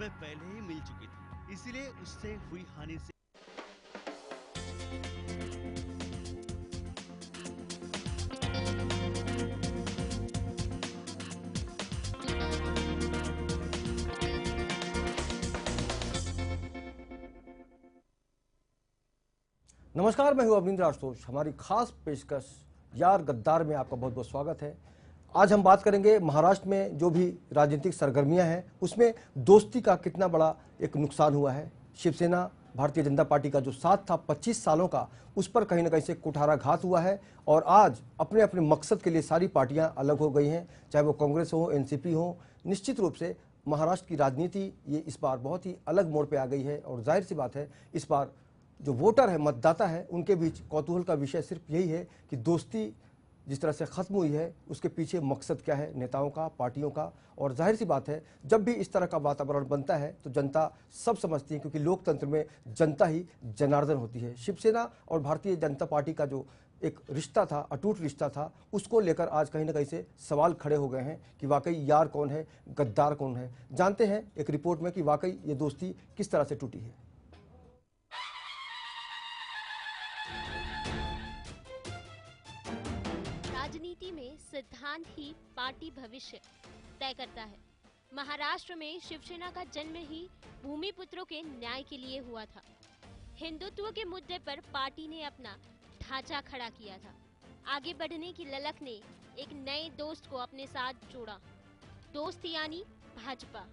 समय पहले ही मिल चुकी थी, इसीलिए उससे हुई हानि से नमस्कार, मैं हूं अवनींद्र आशुतोष। हमारी खास पेशकश यार गद्दार में आपका बहुत बहुत स्वागत है। आज हम बात करेंगे महाराष्ट्र में जो भी राजनीतिक सरगर्मियां हैं उसमें दोस्ती का कितना बड़ा एक नुकसान हुआ है। शिवसेना भारतीय जनता पार्टी का जो साथ था 25 सालों का, उस पर कहीं ना कहीं से कुठाराघात हुआ है और आज अपने अपने मकसद के लिए सारी पार्टियां अलग हो गई हैं, चाहे वो कांग्रेस हो, एनसीपी हो। निश्चित रूप से महाराष्ट्र की राजनीति ये इस बार बहुत ही अलग मोड़ पर आ गई है और जाहिर सी बात है इस बार जो वोटर है, मतदाता है, उनके बीच कौतूहल का विषय सिर्फ यही है कि दोस्ती जिस तरह से खत्म हुई है उसके पीछे मकसद क्या है, नेताओं का, पार्टियों का। और जाहिर सी बात है जब भी इस तरह का वातावरण बनता है तो जनता सब समझती है, क्योंकि लोकतंत्र में जनता ही जनार्दन होती है। शिवसेना और भारतीय जनता पार्टी का जो एक रिश्ता था, अटूट रिश्ता था, उसको लेकर आज कहीं ना कहीं से सवाल खड़े हो गए हैं कि वाकई यार कौन है, गद्दार कौन है। जानते हैं एक रिपोर्ट में कि वाकई ये दोस्ती किस तरह से टूटी है। राजनीति में सिद्धांत ही पार्टी भविष्य तय करता है। महाराष्ट्र में शिवसेना का जन्म ही भूमिपुत्रों के न्याय के लिए हुआ था। हिंदुत्व के मुद्दे पर पार्टी ने अपना ढांचा खड़ा किया था। आगे बढ़ने की ललक ने एक नए दोस्त को अपने साथ जोड़ा, दोस्त यानी भाजपा।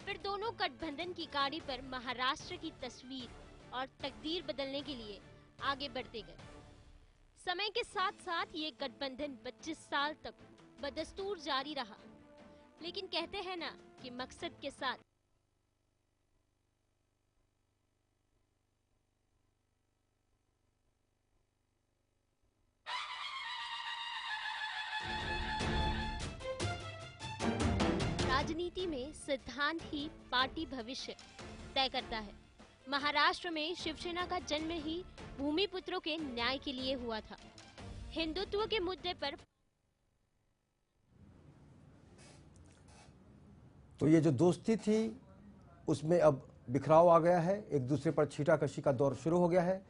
फिर दोनों गठबंधन की गाड़ी पर महाराष्ट्र की तस्वीर और तकदीर बदलने के लिए आगे बढ़ते गए। समय के साथ साथ ये गठबंधन 25 साल तक बदस्तूर जारी रहा, लेकिन कहते हैं ना कि मकसद के साथ। राजनीति में सिद्धांत ही पार्टी भविष्य तय करता है। महाराष्ट्र में शिवसेना का जन्म ही भूमिपुत्रों के न्याय के लिए हुआ था। हिंदुत्व के मुद्दे पर तो ये जो दोस्ती थी उसमें अब बिखराव आ गया है, एक दूसरे पर छींटाकशी का दौर शुरू हो गया है।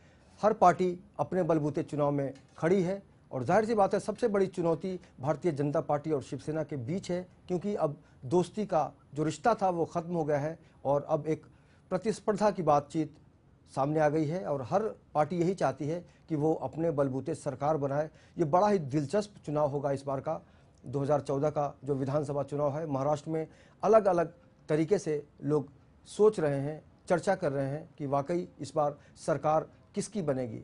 हर पार्टी अपने बलबूते चुनाव में खड़ी है और जाहिर सी बात है सबसे बड़ी चुनौती भारतीय जनता पार्टी और शिवसेना के बीच है, क्योंकि अब दोस्ती का जो रिश्ता था वो खत्म हो गया है और अब एक प्रतिस्पर्धा की बातचीत सामने आ गई है और हर पार्टी यही चाहती है कि वो अपने बलबूते सरकार बनाए। ये बड़ा ही दिलचस्प चुनाव होगा इस बार का। 2014 का जो विधानसभा चुनाव है, महाराष्ट्र में अलग अलग तरीके से लोग सोच रहे हैं, चर्चा कर रहे हैं कि वाकई इस बार सरकार किसकी बनेगी,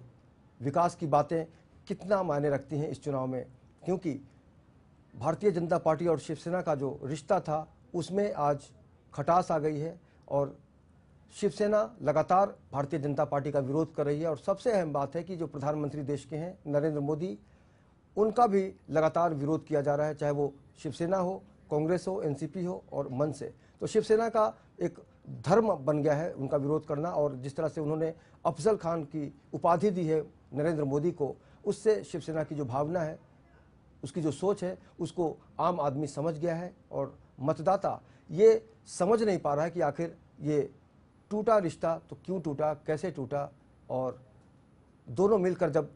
विकास की बातें कितना मायने रखती हैं इस चुनाव में। क्योंकि भारतीय जनता पार्टी और शिवसेना का जो रिश्ता था उसमें आज खटास आ गई है और शिवसेना लगातार भारतीय जनता पार्टी का विरोध कर रही है। और सबसे अहम बात है कि जो प्रधानमंत्री देश के हैं नरेंद्र मोदी, उनका भी लगातार विरोध किया जा रहा है, चाहे वो शिवसेना हो, कांग्रेस हो, एनसीपी हो और मन से। तो शिवसेना का एक धर्म बन गया है उनका विरोध करना, और जिस तरह से उन्होंने अफजल खान की उपाधि दी है नरेंद्र मोदी को, उससे शिवसेना की जो भावना है, उसकी जो सोच है, उसको आम आदमी समझ गया है। और मतदाता ये समझ नहीं पा रहा है कि आखिर ये टूटा रिश्ता तो क्यों टूटा, कैसे टूटा। और दोनों मिलकर जब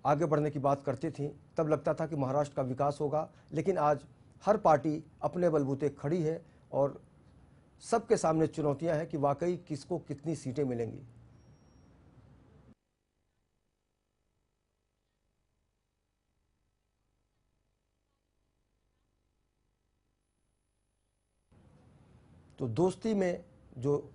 आगे बढ़ने की बात करती थी तब लगता था कि महाराष्ट्र का विकास होगा, लेकिन आज हर पार्टी अपने बलबूते खड़ी है और सबके सामने चुनौतियां हैं कि वाकई किसको कितनी सीटें मिलेंगी। तो दोस्ती में जो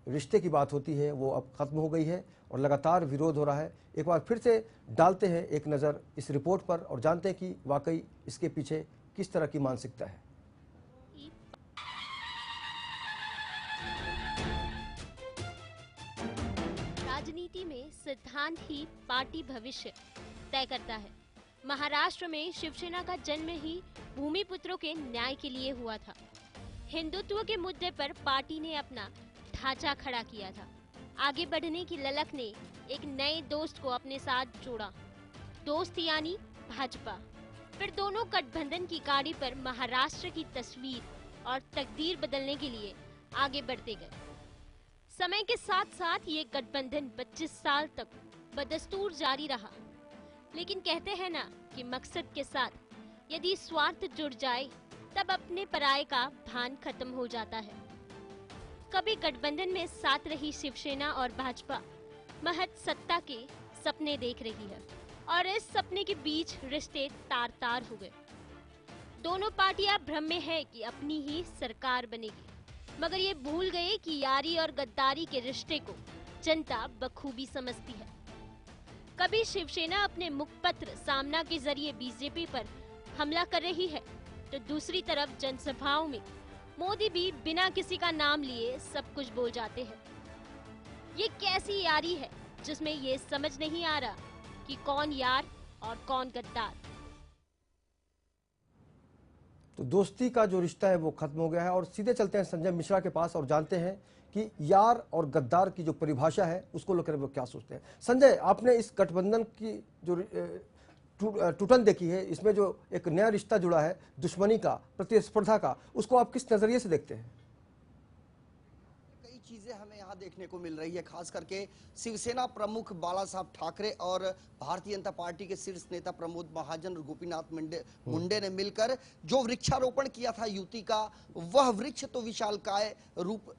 रिश्ते की बात होती है वो अब खत्म हो गई है और लगातार विरोध हो रहा है। एक बार फिर से डालते हैं एक नज़र इस रिपोर्ट पर और जानते हैं कि वाकई इसके पीछे किस तरह की मानसिकता है। राजनीति में सिद्धांत ही पार्टी भविष्य तय करता है। महाराष्ट्र में शिवसेना का जन्म ही भूमिपुत्रों के न्याय के लिए हुआ था। हिंदुत्व के मुद्दे पर पार्टी ने अपना ढांचा खड़ा किया था। आगे बढ़ने की ललक ने एक नए दोस्त को अपने साथ जोड़ा, दोस्त यानी भाजपा। फिर दोनों गठबंधन की गाड़ी पर महाराष्ट्र की तस्वीर और तकदीर बदलने के लिए आगे बढ़ते गए। समय के साथ साथ ये गठबंधन 25 साल तक बदस्तूर जारी रहा। लेकिन कहते हैं ना कि मकसद के साथ यदि स्वार्थ जुड़ जाए तब अपने पराये का भान खत्म हो जाता है। कभी गठबंधन में साथ रही शिवसेना और भाजपा महज सत्ता के सपने देख रही है और इस सपने के बीच रिश्ते तार तार हो गए। दोनों पार्टियां भ्रम में है कि अपनी ही सरकार बनेगी, मगर ये भूल गए कि यारी और गद्दारी के रिश्ते को जनता बखूबी समझती है। कभी शिवसेना अपने मुखपत्र सामना के जरिए बीजेपी पर हमला कर रही है, तो दूसरी तरफ जनसभाओं में मोदी भी बिना किसी का नाम लिए सब कुछ बोल जाते हैं। ये कैसी यारी है जिसमें ये समझ नहीं आ रहा कि कौन यार और कौन गद्दार। तो दोस्ती का जो रिश्ता है वो खत्म हो गया है। और सीधे चलते हैं संजय मिश्रा के पास और जानते हैं कि यार और गद्दार की जो परिभाषा है उसको लेकर वो क्या सोचते हैं। संजय, आपने इस गठबंधन की जो टूटन देखी है, इसमें जो एक नया रिश्ता जुड़ा है दुश्मनी का, प्रतिस्पर्धा का, उसको आप किस नजरिए से देखते हैं? कई चीजें हमें यहाँ देखने को मिल रही है, खास करके शिवसेना प्रमुख बाला साहब ठाकरे और भारतीय जनता पार्टी के शीर्ष नेता प्रमोद महाजन और गोपीनाथ मुंडे ने मिलकर जो वृक्षारोपण किया था युति का, वह वृक्ष तो विशालकाय रूप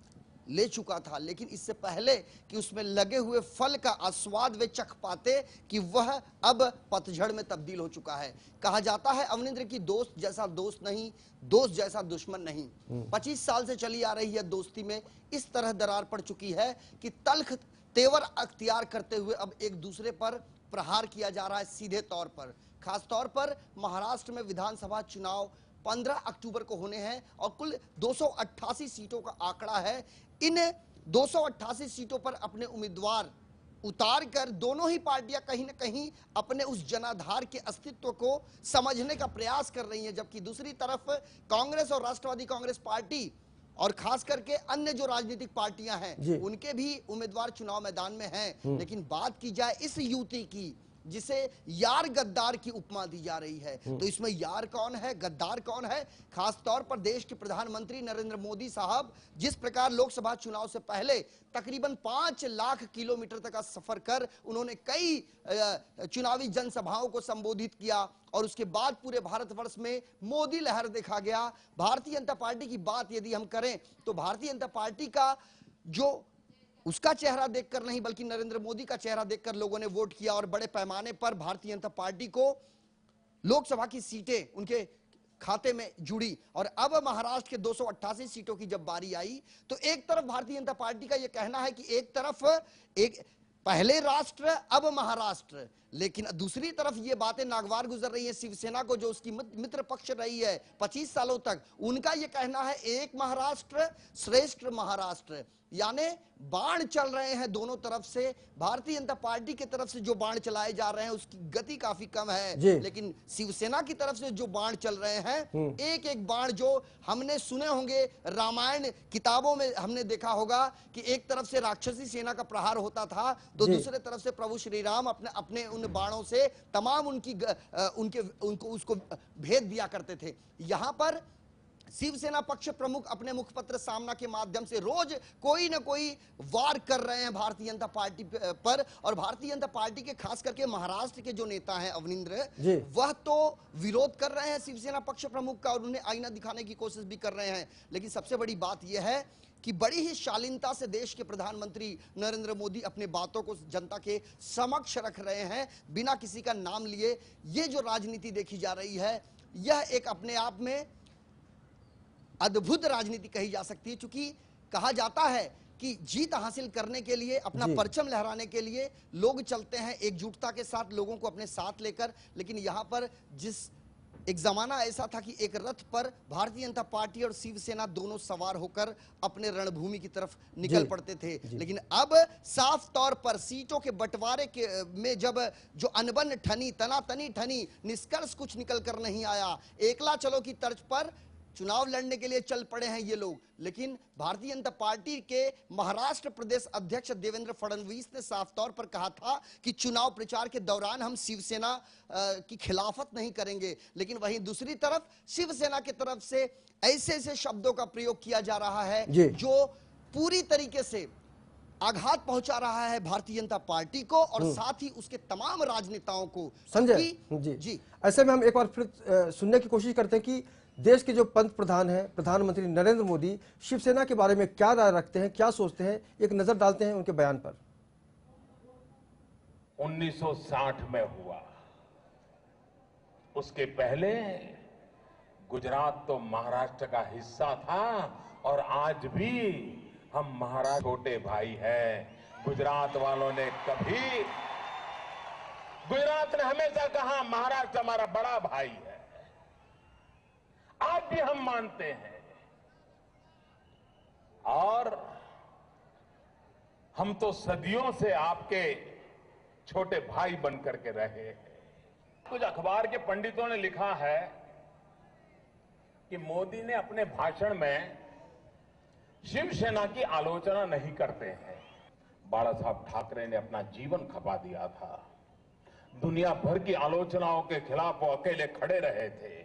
ले चुका था, लेकिन इससे पहले कि उसमें लगे हुए फल का आस्वाद वे चख पाते कि वह अब पतझड़ में तब्दील हो चुका है। कहा जाता है अवनिंद्र की दोस्त जैसा दोस्त नहीं, दोस्त जैसा दुश्मन नहीं। 25 साल से चली आ रही है दोस्ती में इस तरह दरार पड़ चुकी है कि तल्ख तेवर अख्तियार करते हुए अब एक दूसरे पर प्रहार किया जा रहा है सीधे तौर पर। खास तौर पर महाराष्ट्र में विधानसभा चुनाव 15 अक्टूबर को होने हैं और कुल 288 सीटों का आंकड़ा है। इन 288 सीटों पर अपने उम्मीदवार उतार कर दोनों ही पार्टियां कहीं ना कहीं अपने उस जनाधार के अस्तित्व को समझने का प्रयास कर रही हैं, जबकि दूसरी तरफ कांग्रेस और राष्ट्रवादी कांग्रेस पार्टी और खास करके अन्य जो राजनीतिक पार्टियां हैं उनके भी उम्मीदवार चुनाव मैदान में हैं। लेकिन बात की जाए इस युति की जिसे यार गद्दार की उपमा दी जा रही है, तो इसमें यार कौन है, गद्दार कौन है? खास तौर पर देश के प्रधानमंत्री नरेंद्र मोदी साहब जिस प्रकार लोकसभा चुनाव से पहले तकरीबन 5 लाख किलोमीटर तक का सफर कर उन्होंने कई चुनावी जनसभाओं को संबोधित किया और उसके बाद पूरे भारतवर्ष में मोदी लहर देखा गया। भारतीय जनता पार्टी की बात यदि हम करें तो भारतीय जनता पार्टी का जो उसका चेहरा देखकर नहीं बल्कि नरेंद्र मोदी का चेहरा देखकर लोगों ने वोट किया और बड़े पैमाने पर भारतीय जनता पार्टी को लोकसभा की सीटें उनके खाते में जुड़ी। और अब महाराष्ट्र के 288 सीटों की जब बारी आई तो एक तरफ भारतीय जनता पार्टी का यह कहना है कि एक तरफ एक पहले राष्ट्र अब महाराष्ट्र, लेकिन दूसरी तरफ ये बातें नागवार गुजर रही है शिवसेना को जो उसकी मित्र पक्ष रही है 25 सालों तक, उनका ये कहना है एक महाराष्ट्र श्रेष्ठ महाराष्ट्र। यानी बाण चल रहे हैं दोनों तरफ से। भारतीय जनता पार्टी की तरफ से जो बाण चलाए जा रहे हैं उसकी गति काफी कम है, लेकिन शिवसेना की तरफ से जो बाण चल रहे हैं एक एक बाण जो हमने सुने होंगे रामायण किताबों में हमने देखा होगा कि एक तरफ से राक्षसी सेना का प्रहार होता था तो दूसरे तरफ से प्रभु श्री राम अपने उन बाणों से तमाम उनको उसको भेद दिया करते थे। यहां पर शिवसेना पक्ष प्रमुख अपने मुखपत्र सामना के माध्यम से रोज कोई ना कोई वार कर रहे हैं भारतीय जनता पार्टी पर। और भारतीय जनता पार्टी के खास करके महाराष्ट्र के जो नेता हैं अवनिंद्र, वह तो विरोध कर रहे हैं शिवसेना पक्ष प्रमुख का और उन्हें आईना दिखाने की कोशिश भी कर रहे हैं। लेकिन सबसे बड़ी बात यह है कि बड़ी ही शालीनता से देश के प्रधानमंत्री नरेंद्र मोदी अपने बातों को जनता के समक्ष रख रहे हैं बिना किसी का नाम लिए। ये जो राजनीति देखी जा रही है यह एक अपने आप में अद्भुत राजनीति कही जा सकती है, क्योंकि कहा जाता है कि जीत हासिल करने के लिए अपना परचम लहराने के लिए लोग चलते हैं एकजुटता के साथ लोगों को अपने साथ लेकर। लेकिन यहां पर एक जमाना ऐसा था कि एक रथ पर भारतीय जनता पार्टी और शिवसेना दोनों सवार होकर अपने रणभूमि की तरफ निकल पड़ते थे। लेकिन अब साफ तौर पर सीटों के बंटवारे में जब जो अनबन ठनी तनातनी ठनी निष्कर्ष कुछ निकल कर नहीं आया। एकला चलो की तर्ज पर चुनाव लड़ने के लिए चल पड़े हैं ये लोग। लेकिन भारतीय जनता पार्टी के महाराष्ट्र प्रदेश अध्यक्ष देवेंद्र फडणवीस ने साफ तौर पर कहा था कि चुनाव प्रचार के दौरान हम शिवसेना की खिलाफत नहीं करेंगे। लेकिन वहीं दूसरी तरफ शिवसेना की तरफ से ऐसे ऐसे शब्दों का प्रयोग किया जा रहा है जो पूरी तरीके से आघात पहुंचा रहा है भारतीय जनता पार्टी को और साथ ही उसके तमाम राजनेताओं को। संजय जी, ऐसे में हम एक बार फिर सुनने की कोशिश करते हैं कि देश के जो पंत प्रधान हैं, प्रधानमंत्री नरेंद्र मोदी शिवसेना के बारे में क्या राय रखते हैं, क्या सोचते हैं। एक नजर डालते हैं उनके बयान पर। 1960 में हुआ, उसके पहले गुजरात तो महाराष्ट्र का हिस्सा था और आज भी हम महाराष्ट्र छोटे भाई हैं। गुजरात वालों ने कभी, गुजरात ने हमेशा कहा महाराष्ट्र हमारा बड़ा भाई है, आज भी हम मानते हैं। और हम तो सदियों से आपके छोटे भाई बनकर के रहे हैं। कुछ अखबार के पंडितों ने लिखा है कि मोदी ने अपने भाषण में शिवसेना की आलोचना नहीं करते हैं। बाला साहब ठाकरे ने अपना जीवन खपा दिया था, दुनिया भर की आलोचनाओं के खिलाफ वो अकेले खड़े रहे थे।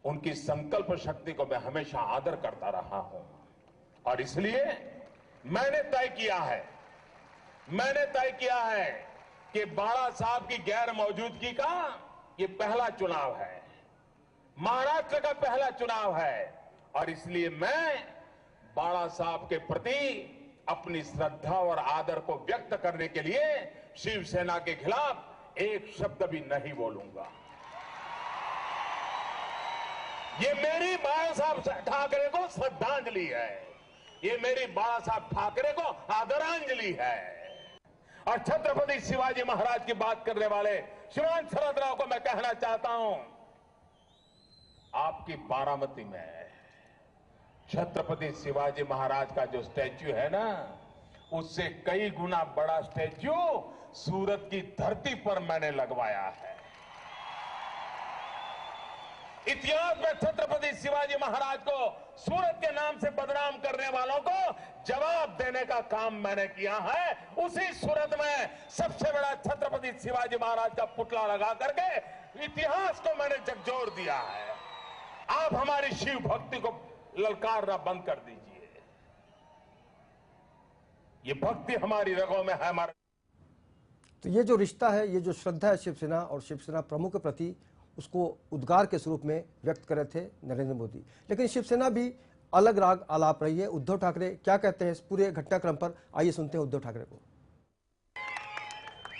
उनकी संकल्प शक्ति को मैं हमेशा आदर करता रहा हूं और इसलिए मैंने तय किया है कि बाला साहब की गैर मौजूदगी का ये पहला चुनाव है, महाराष्ट्र का पहला चुनाव है और इसलिए मैं बाला साहब के प्रति अपनी श्रद्धा और आदर को व्यक्त करने के लिए शिवसेना के खिलाफ एक शब्द भी नहीं बोलूंगा। ये मेरी बाला साहब ठाकरे को श्रद्धांजलि है, ये मेरी बाला साहब ठाकरे को आदरांजलि है। और छत्रपति शिवाजी महाराज की बात करने वाले श्रीमान शरद राव को मैं कहना चाहता हूं, आपकी बारामती में छत्रपति शिवाजी महाराज का जो स्टैच्यू है ना, उससे कई गुना बड़ा स्टैच्यू सूरत की धरती पर मैंने लगवाया है। इतिहास में छत्रपति शिवाजी महाराज को सूरत के नाम से बदनाम करने वालों को जवाब देने का काम मैंने किया है। उसी सूरत में सबसे बड़ा छत्रपति शिवाजी महाराज का पुतला लगा करके इतिहास को मैंने झकझोर दिया है। आप हमारी शिव भक्ति को ललकारना बंद कर दीजिए, ये भक्ति हमारी रगों में है। हमारे तो ये जो रिश्ता है, ये जो श्रद्धा है शिवसेना और शिवसेना प्रमुख के प्रति, उसको उद्गार के स्वरूप में व्यक्त कर रहे थे नरेंद्र मोदी। लेकिन शिवसेना भी अलग राग आलाप रही है। उद्धव ठाकरे क्या कहते हैं इस पूरे घटनाक्रम पर, आइए सुनते हैं उद्धव ठाकरे को।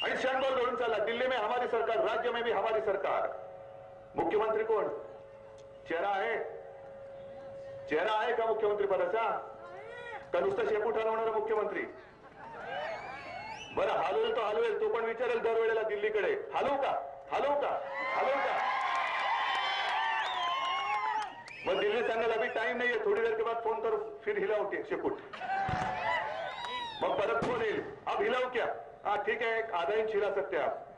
क्षणभर धरून चला, दिल्ली में हमारी सरकार, राज्य में भी हमारी सरकार। मुख्यमंत्री कोण? चेहरा आहे का मुख्यमंत्री पदाचा? का नुसतं शेपूट हलवणारा मुख्यमंत्री? बरं हलवेल तो हलवेल, तो पण विचारेल दरवेळेला दिल्लीकडे, हलवू का? मग दिल्ली सांगेल अभी टाइम नहीं है, थोड़ी देर के बाद फोन करो, फिर हिलाओ के शेपूट। मग परत फोन येईल, अब हिलाओ क्या? हाँ ठीक है, आधा इंच हिला सकते आप।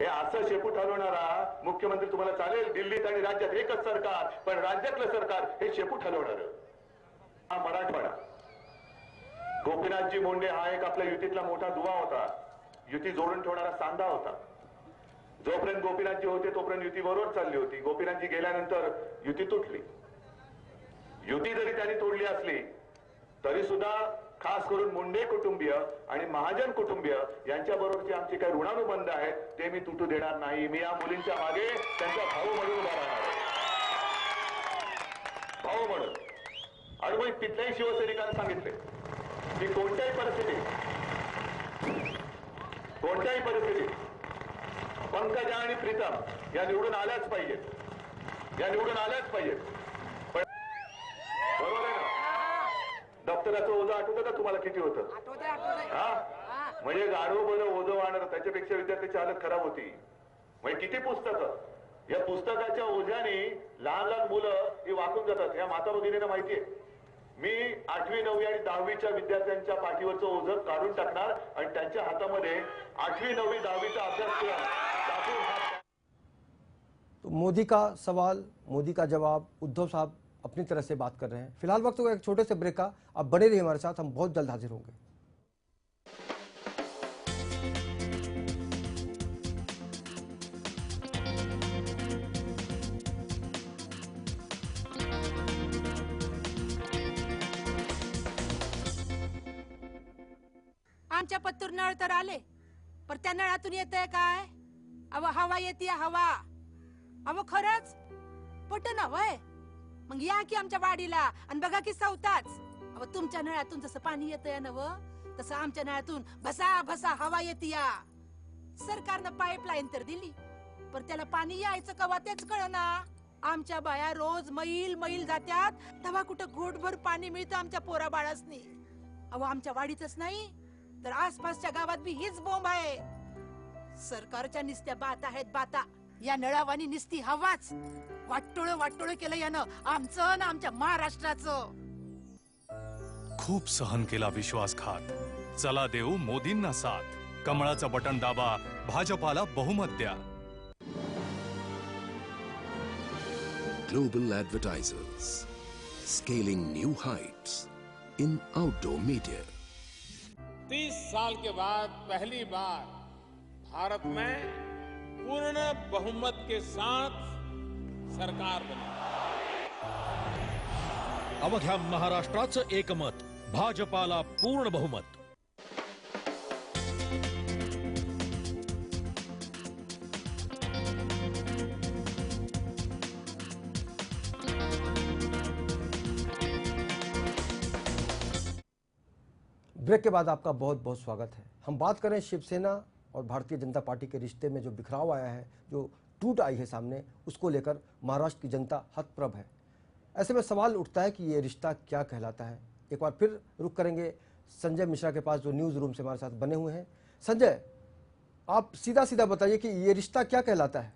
हे असं शेपूट हलवणारा मुख्यमंत्री तुम्हाला चालेल? दिल्लीत आणि राज्यात एकच सरकार, पण राज्यातलं सरकार हे शेपूट हलवणार। हा मराठवाडा, गोपीनाथजी मुंडे हा एक आपल्या युतीतला मोठा दुवा होता, युती जोडून ठेवणारा सांधा होता। जोपर्यंत गोपीनाथजी होते तोपर्यंत युती बरोबर चालली होती। गोपीनाथजी गेल्यानंतर युती तुटली। युती जरी त्यांनी तोडली असली तरी सुद्धा खास करून मुंडे कुटुंबीय आणि महाजन कुटुंबीय यांच्या बरोबरचे आमचे काही ऋणानुबंध आहेत ते मी तुटू देणार नाही। मी या मुलींच्या मागे त्यांचा भाऊ म्हणून उभा राहणार आहे, भाऊ म्हणून। आणि मग तिथल्याही शिवसैनिकांना सांगितले की कोणत्याही परिस्थितीत पंकजा आणि प्रीतम या निवडून आल्याच पाहिजेत, पण बरोबर आहे ना? दप्तराचं ओझं आठवतं का तुम्हाला किती होतं? हा, म्हणजे गाढव बरं ओझं वाढणार, त्याच्यापेक्षा विद्यार्थ्याची हालत खराब होती। म्हणजे किती पुस्तकं, या पुस्तकाच्या ओझ्याने लहान लहान मुलं ही वाकून जातात। या माता भगिनींना माहितीये, मी 8वी 9वी आणि 10वीच्या विद्यार्थ्यांच्या पाठीवरचं ओझं काढून टाकणार आणि त्यांच्या हातामध्ये 8वी 9वी 10वीचा अभ्यासक्रम टाकून। तो मोदी का सवाल, मोदी का जवाब, उद्धव साहब अपनी तरह से बात कर रहे हैं। फिलहाल वक्त होगा एक छोटे से ब्रेक का, आप बने रहिए हमारे साथ, हम बहुत जल्द हाजिर होंगे। आमच्या पत्तूर नळ तर आले, पण त्या नळातून येतंय काय? अव हवा येते हवा. अव खरंच पट नव्हय. मग या की आमच्या वाडीला आणि बघा की सवताच. अव तुमच्या नळातून जसं पाणी येतंय नव, तसं आमच्या नळातून भसा भसा हवा येते या. सरकारनं पाईपलाईन तर दिली, पण त्याला पाणी यायचं कवा तेच कळना. आमच्या बाया रोज मैल मैल जात्यात, तेव्हा कुठं घोटभर पाणी मिळतं आमच्या पोरा बाळासनी. अव आमच्या वाडीतच नाही तर आसपासच्या गावात बी हीच बोंब आहे. सरकारच्या निस्त्या बाता आहेत बाता. या नळावानी निस्ती हवाच. वाटोळ केलं यानं आमचं ना आमच्या महाराष्ट्राचं. खूप सहन केला विश्वासघात. चला देऊ मोदींना साथ. कमळाचं बटन दाबा, भाजपाला बहुमत द्या. Global advertisers scaling new heights in outdoor media. 30 साल के बाद पहली बार भारत में पूर्ण बहुमत के साथ सरकार बनी. अवघ्या महाराष्ट्राचं एकमत, भाजपाला पूर्ण बहुमत. ब्रेक के बाद आपका बहुत बहुत स्वागत है। हम बात करें शिवसेना और भारतीय जनता पार्टी के रिश्ते में जो बिखराव आया है, जो टूट आई है सामने, उसको लेकर महाराष्ट्र की जनता हतप्रभ है। ऐसे में सवाल उठता है कि ये रिश्ता क्या कहलाता है। एक बार फिर रुक करेंगे संजय मिश्रा के पास, जो न्यूज़ रूम से हमारे साथ बने हुए हैं। संजय, आप सीधा सीधा बताइए कि ये रिश्ता क्या कहलाता है।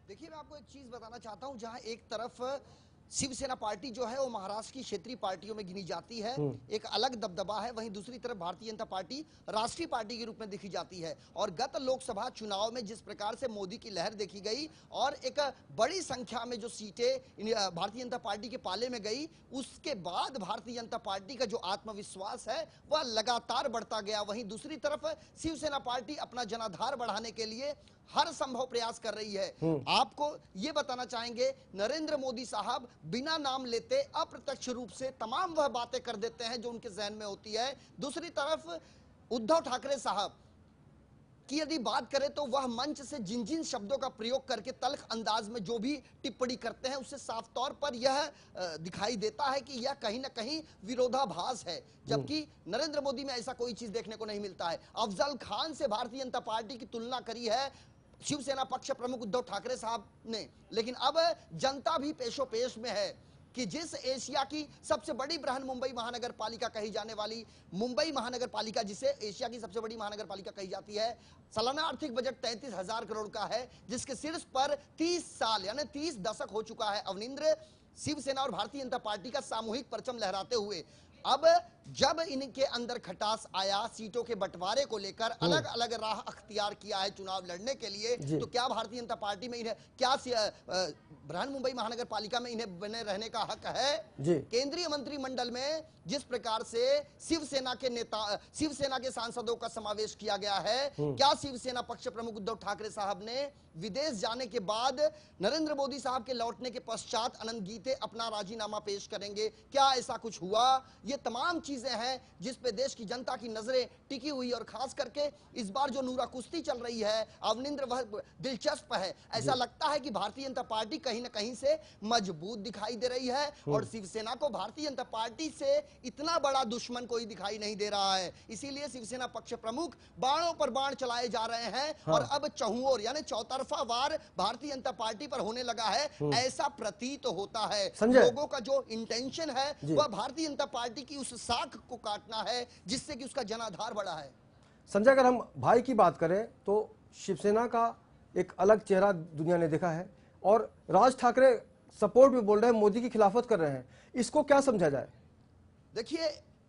देखिए, मैं आपको एक चीज बताना चाहता हूं, जहां एक तरफ शिवसेना पार्टी जो है वो महाराष्ट्र की क्षेत्रीय पार्टियों में गिनी जाती है, एक अलग दबदबा है, वहीं दूसरी तरफ भारतीय जनता पार्टी राष्ट्रीय पार्टी के रूप में देखी जाती है। और गत लोकसभा चुनाव में जिस प्रकार से मोदी की लहर देखी गई और एक बड़ी संख्या में जो सीटें भारतीय जनता पार्टी के पाले में गई, उसके बाद भारतीय जनता पार्टी का जो आत्मविश्वास है वह लगातार बढ़ता गया। वहीं दूसरी तरफ शिवसेना पार्टी अपना जनाधार बढ़ाने के लिए हर संभव प्रयास कर रही है। आपको ये बताना चाहेंगे, नरेंद्र मोदी साहब बिना नाम लेते अप्रत्यक्ष रूप से तमाम वह बातें कर देते हैं जो उनके जहन में होती है। दूसरी तरफ उद्धव ठाकरे साहब की यदि बात करें तो वह मंच से जिन जिन शब्दों का प्रयोग करके तल्ख अंदाज में जो भी टिप्पणी करते हैं, उससे साफ तौर पर यह दिखाई देता है कि यह कहीं ना कहीं विरोधाभास है, जबकि नरेंद्र मोदी में ऐसा कोई चीज देखने को नहीं मिलता है। अफजल खान से भारतीय जनता पार्टी की तुलना करी है शिवसेना पक्ष प्रमुख उद्धव ठाकरे साहब ने, लेकिन अब जनता भी पेशो पेश में है कि जिस एशिया की सबसे बड़ी बृहन मुंबई महानगर पालिका कही जाने वाली मुंबई महानगर पालिका, जिसे एशिया की सबसे बड़ी महानगर पालिका कही जाती है, सालाना आर्थिक बजट 33,000 करोड़ का है, जिसके शीर्ष पर 30 साल यानी 30 दशक हो चुका है अवनिंद्र शिवसेना और भारतीय जनता पार्टी का सामूहिक परचम लहराते हुए। अब जब इनके अंदर खटास आया, सीटों के बंटवारे को लेकर अलग अलग राह अख्तियार किया है चुनाव लड़ने के लिए, तो क्या भारतीय जनता पार्टी में इन्हें, क्या बृहन मुंबई महानगर पालिका में इन्हें बने रहने का हक है? केंद्रीय मंत्रिमंडल में जिस प्रकार से शिवसेना के सांसदों का समावेश किया गया है, क्या शिवसेना पक्ष प्रमुख उद्धव ठाकरे साहब ने विदेश जाने के बाद नरेंद्र मोदी साहब के लौटने के पश्चात अनंत गीते अपना राजीनामा पेश करेंगे? क्या ऐसा कुछ हुआ? ये तमाम चीजें हैं जिस पे देश की जनता की नजरें टिकी हुई, और खास करके इस बार जो नूरा कुश्ती चल रही है अवनिंद्र, वह दिलचस्प है। ऐसा लगता है कि भारतीय जनता पार्टी कहीं ना कहीं से मजबूत दिखाई दे रही है और शिवसेना को भारतीय जनता पार्टी से इतना बड़ा दुश्मन कोई दिखाई नहीं दे रहा है। इसीलिए शिवसेना पक्ष प्रमुख बाणों पर बाण चलाए जा रहे हैं और अब चहुओर यानी चौतरफा वार भारतीय जनता पार्टी पर होने लगा है, ऐसा प्रतीत होता है। लोगों का जो इंटेंशन है वह भारतीय जनता पार्टी की उस साख को काटना है जिससे कि उसका जनाधार बढ़ा है। संजय, अगर हम भाई की बात करें तो शिवसेना का एक अलग चेहरा दुनिया ने देखा है और राज ठाकरे सपोर्ट भी बोल रहे हैं, मोदी की खिलाफत कर रहे हैं, इसको क्या समझा जाए? देखिए,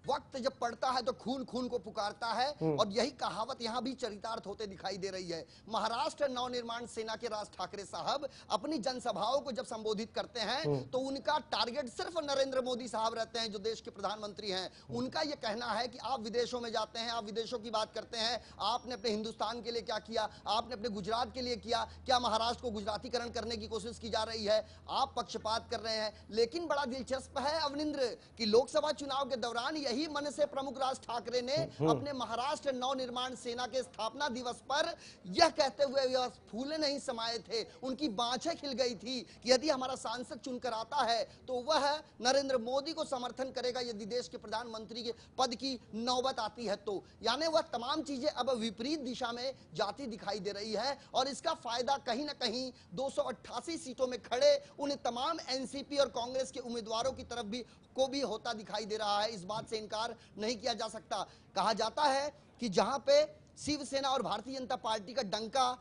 वक्त जब पड़ता है तो खून खून को पुकारता है, और यही कहावत यहां भी चरितार्थ होते दिखाई दे रही है। महाराष्ट्र नवनिर्माण सेना के राज ठाकरे साहब अपनी जनसभाओं को जब संबोधित करते हैं तो उनका टारगेट सिर्फ नरेंद्र मोदी साहब रहते हैं, जो देश के प्रधानमंत्री हैं। उनका यह कहना है कि आप विदेशों में जाते हैं, आप विदेशों की बात करते हैं, आपने अपने हिंदुस्तान के लिए क्या किया, आपने अपने गुजरात के लिए किया, क्या महाराष्ट्र को गुजरातीकरण करने की कोशिश की जा रही है, आप पक्षपात कर रहे हैं। लेकिन बड़ा दिलचस्प है अवनिंद्र कि लोकसभा चुनाव के दौरान यही मन से प्रमुख राज ठाकरे ने अपने महाराष्ट्र नवनिर्माण सेना के स्थापना दिवस पर यह कहते हुए वह फूले नहीं समाये थे, उनकी बाँछें खिल गई थी कि यदि हमारा सांसद चुनकर आता है तो वह नरेंद्र मोदी को समर्थन करेगा यदि देश के प्रधानमंत्री के पद की नौबत आती है तो। यानी वह तमाम चीजें अब विपरीत दिशा में जाती दिखाई दे रही है, और इसका फायदा कहीं ना कहीं 288 सीटों में खड़े उन तमाम एनसीपी और कांग्रेस के उम्मीदवारों की तरफ भी होता दिखाई दे रहा है। इस बात से इनकार नहीं किया जा सकता। कहा जाता है कि जहां पे शिवसेना और भारतीय जनता पार्टी का डंका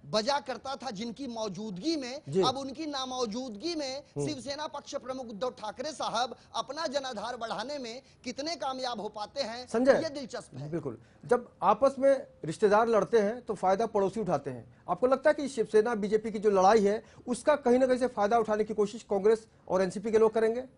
बजा करता था जिनकी मौजूदगी में, अब उनकी नामौजूदगी में शिवसेना पक्ष प्रमुख उद्धव ठाकरे साहब अपना जनाधार बढ़ाने में कितने कामयाब हो पाते हैं, संजय, ये दिलचस्प है। बिल्कुल, जब आपस में रिश्तेदार लड़ते हैं तो फायदा पड़ोसी उठाते हैं। आपको लगता है कि शिवसेना बीजेपी की जो लड़ाई है उसका कहीं ना कहीं से फायदा उठाने की कोशिश कांग्रेस और एनसीपी के लोग करेंगे?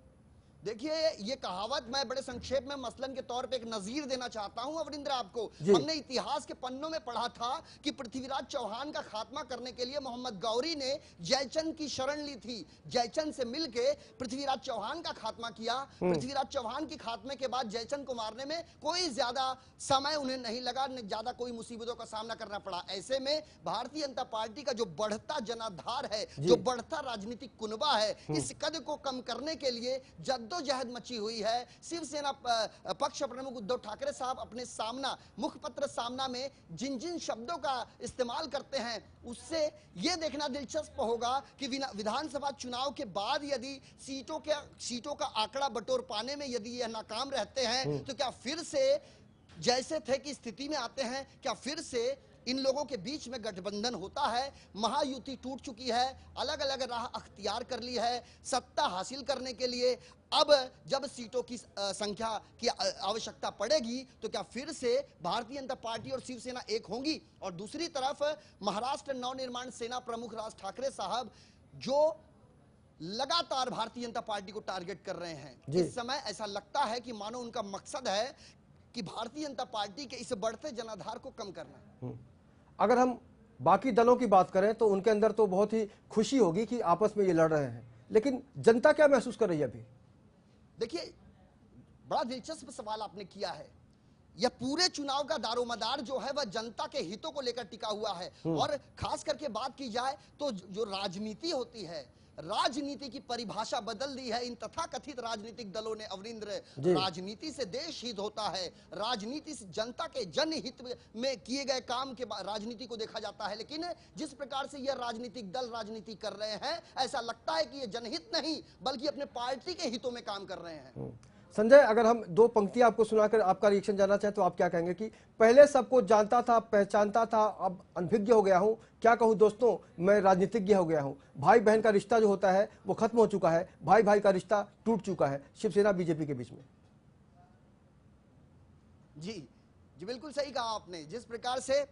देखिए, ये कहावत मैं बड़े संक्षेप में मसलन के तौर पे एक नजीर देना चाहता हूं अवनिंद्र आपको। हमने इतिहास के पन्नों में पढ़ा था कि पृथ्वीराज चौहान का खात्मा करने के लिए मोहम्मद गौरी ने जयचंद की शरण ली थी। जयचंद से मिलके पृथ्वीराज चौहान का खात्मा किया। पृथ्वीराज चौहान के खात्मे के बाद जयचंद को मारने में कोई ज्यादा समय उन्हें नहीं लगा, न ज्यादा कोई मुसीबतों का सामना करना पड़ा। ऐसे में भारतीय जनता पार्टी का जो बढ़ता जनाधार है, जो बढ़ता राजनीतिक कुनबा है, इस कद को कम करने के लिए जद्दोजहद मची हुई है। शिवसेना पक्ष प्रमुख उद्धव ठाकरे साहब अपने सामना मुखपत्र सामना में जिन जिन शब्दों का इस्तेमाल करते हैं उससे यह देखना दिलचस्प होगा कि विधानसभा चुनाव के बाद यदि सीटों का आंकड़ा बटोर पाने में यदि यह नाकाम रहते हैं तो क्या फिर से जैसे थे की स्थिति में आते हैं, क्या फिर से इन लोगों के बीच में गठबंधन होता है। महायुति टूट चुकी है, अलग अलग राह अख्तियार कर ली है सत्ता हासिल करने के लिए। अब जब सीटों की संख्या की आवश्यकता पड़ेगी तो क्या फिर से भारतीय जनता पार्टी और शिवसेना एक होंगी? और दूसरी तरफ महाराष्ट्र नवनिर्माण सेना प्रमुख राज ठाकरे साहब जो लगातार भारतीय जनता पार्टी को टारगेट कर रहे हैं, इस समय ऐसा लगता है कि मानो उनका मकसद है कि भारतीय जनता पार्टी के इस बढ़ते जनाधार को कम करना। अगर हम बाकी दलों की बात करें तो उनके अंदर तो बहुत ही खुशी होगी कि आपस में ये लड़ रहे हैं, लेकिन जनता क्या महसूस कर रही है अभी? देखिए, बड़ा दिलचस्प सवाल आपने किया है। यह पूरे चुनाव का दारोमदार जो है वह जनता के हितों को लेकर टिका हुआ है, और खास करके बात की जाए तो जो राजनीति होती है, राजनीति की परिभाषा बदल दी है इन तथाकथित राजनीतिक दलों ने अवनिंद्र। राजनीति से देश हित होता है, राजनीति से जनता के जनहित में किए गए काम के राजनीति को देखा जाता है। लेकिन जिस प्रकार से यह राजनीतिक दल राजनीति कर रहे हैं, ऐसा लगता है कि यह जनहित नहीं बल्कि अपने पार्टी के हितों में काम कर रहे हैं। संजय, अगर हम दो पंक्तियां आपको सुनाकर आपका रिएक्शन जानना चाहें तो आप क्या कहेंगे कि पहले सबको जानता था, पहचानता था, अब अनभिज्ञ हो गया हूं, क्या कहूं दोस्तों, मैं राजनीतिज्ञ हो गया हूं, भाई बहन का रिश्ता जो होता है वो खत्म हो चुका है, भाई भाई का रिश्ता टूट चुका है शिवसेना बीजेपी के बीच में? जी बिल्कुल सही कहा आपने। जिस प्रकार से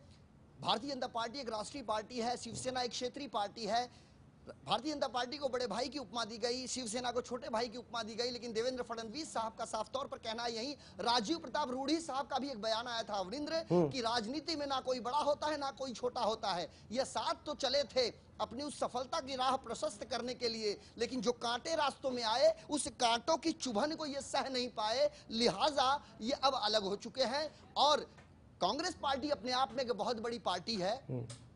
भारतीय जनता पार्टी एक राष्ट्रीय पार्टी है, शिवसेना एक क्षेत्रीय पार्टी है। भारतीय जनता पार्टी को बड़े भाई की उपमा दी गई, शिवसेना को छोटे भाई की उपमा दी गई, लेकिन देवेंद्र फडणवीस साहब का साफ तौर पर कहना है यही। राजीव प्रताप रूढ़ी साहब का भी एक बयान आया था अवनिंद्र कि राजनीति में ना कोई बड़ा होता है ना कोई छोटा होता है। ये साथ तो चले थे अपनी उस सफलता की राह प्रशस्त करने के लिए, लेकिन जो कांटे रास्तों में आए उस कांटों की चुभन को ये सह नहीं पाए, लिहाजा ये अब अलग हो चुके हैं। और कांग्रेस पार्टी अपने आप में एक बहुत बड़ी पार्टी है,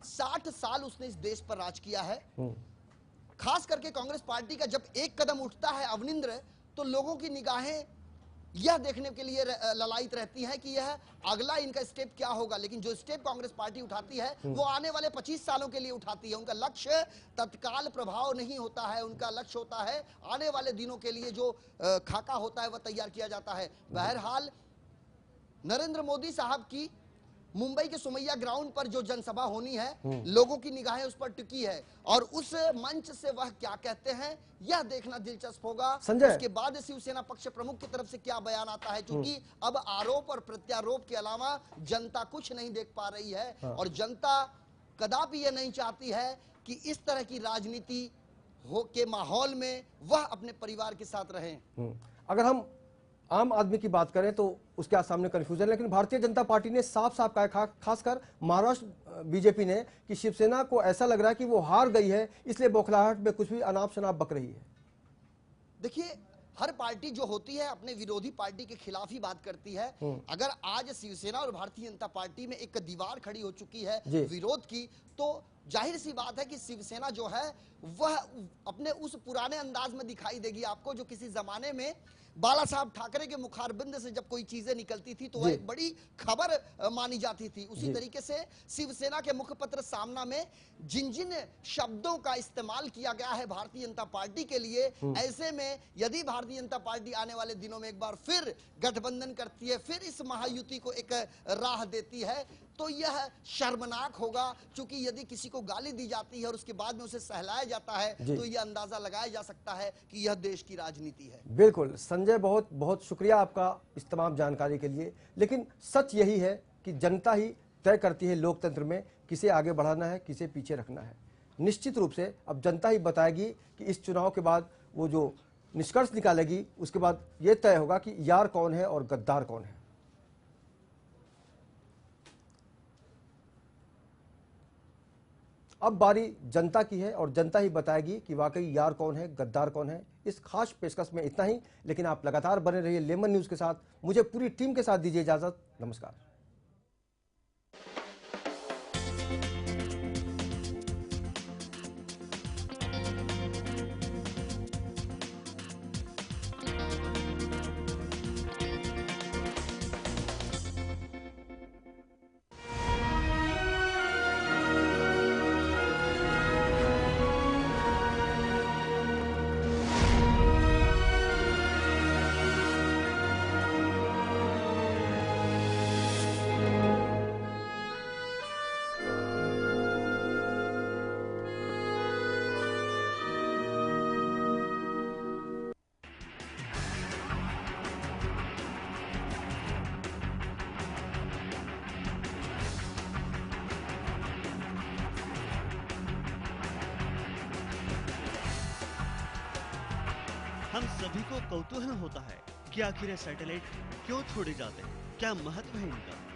60 साल उसने इस देश पर राज किया है। खास करके कांग्रेस पार्टी का जब एक कदम उठता है अवनिंद्र तो लोगों की निगाहें यह देखने के लिए ललायित रहती हैं कि यह अगला इनका स्टेप क्या होगा। लेकिन जो स्टेप कांग्रेस पार्टी उठाती है वो आने वाले 25 सालों के लिए उठाती है। उनका लक्ष्य तत्काल प्रभाव नहीं होता है, उनका लक्ष्य होता है आने वाले दिनों के लिए जो खाका होता है वह तैयार किया जाता है। बहरहाल नरेंद्र मोदी साहब की मुंबई के सुमैया ग्राउंड पर जो जनसभा होनी है, लोगों की निगाहें उस पर टिकी है और उस मंच से वह क्या कहते हैं यह देखना दिलचस्प होगा। उसके बाद शिवसेना पक्ष प्रमुख की तरफ से क्या बयान आता है, क्योंकि अब आरोप और प्रत्यारोप के अलावा जनता कुछ नहीं देख पा रही है और जनता कदापि यह नहीं चाहती है कि इस तरह की राजनीति हो के माहौल में वह अपने परिवार के साथ रहें। अगर हम आम आदमी की बात करें तो उसके सामने कंफ्यूजन है, लेकिन भारतीय जनता पार्टी ने साफ साफ कहा, खासकर महाराष्ट्र बीजेपी ने, कि शिवसेना को ऐसा लग रहा है कि वो हार गई है, इसलिए बौखलाहट में कुछ भी अनाप शनाप बक रही है। देखिए, हर पार्टी जो होती है अपने विरोधी पार्टी के खिलाफ ही बात करती है। अगर आज शिवसेना और भारतीय जनता पार्टी में एक दीवार खड़ी हो चुकी है विरोध की, तो जाहिर सी बात है कि शिवसेना जो है वह अपने उस पुराने अंदाज में दिखाई देगी आपको, जो किसी जमाने में बाला साहब ठाकरे के मुखारबिंद से जब कोई चीजें निकलती थी तो वह एक बड़ी खबर मानी जाती थी। उसी तरीके से शिवसेना के मुखपत्र सामना में जिन जिन शब्दों का इस्तेमाल किया गया है भारतीय जनता पार्टी के लिए, ऐसे में यदि भारतीय जनता पार्टी आने वाले दिनों में एक बार फिर गठबंधन करती है, फिर इस महायुति को एक राह देती है, तो यह शर्मनाक होगा। क्योंकि यदि किसी को गाली दी जाती है और उसके बाद में उसे सहलाया जाता है, तो यह अंदाजा लगाया जा सकता है कि यह देश की राजनीति है। बिल्कुल संजय, बहुत बहुत शुक्रिया आपका इस तमाम जानकारी के लिए। लेकिन सच यही है कि जनता ही तय करती है लोकतंत्र में किसे आगे बढ़ाना है, किसे पीछे रखना है। निश्चित रूप से अब जनता ही बताएगी कि इस चुनाव के बाद वो जो निष्कर्ष निकालेगी, उसके बाद ये तय होगा कि यार कौन है और गद्दार कौन है। अब बारी जनता की है और जनता ही बताएगी कि वाकई यार कौन है, गद्दार कौन है। इस खास पेशकश में इतना ही, लेकिन आप लगातार बने रहिए लेमन न्यूज के साथ। मुझे पूरी टीम के साथ दीजिए इजाजत। नमस्कार। हम सभी को कौतूहल होता है कि आखिर ये सैटेलाइट क्यों छोड़े जाते हैं, क्या महत्व है इनका।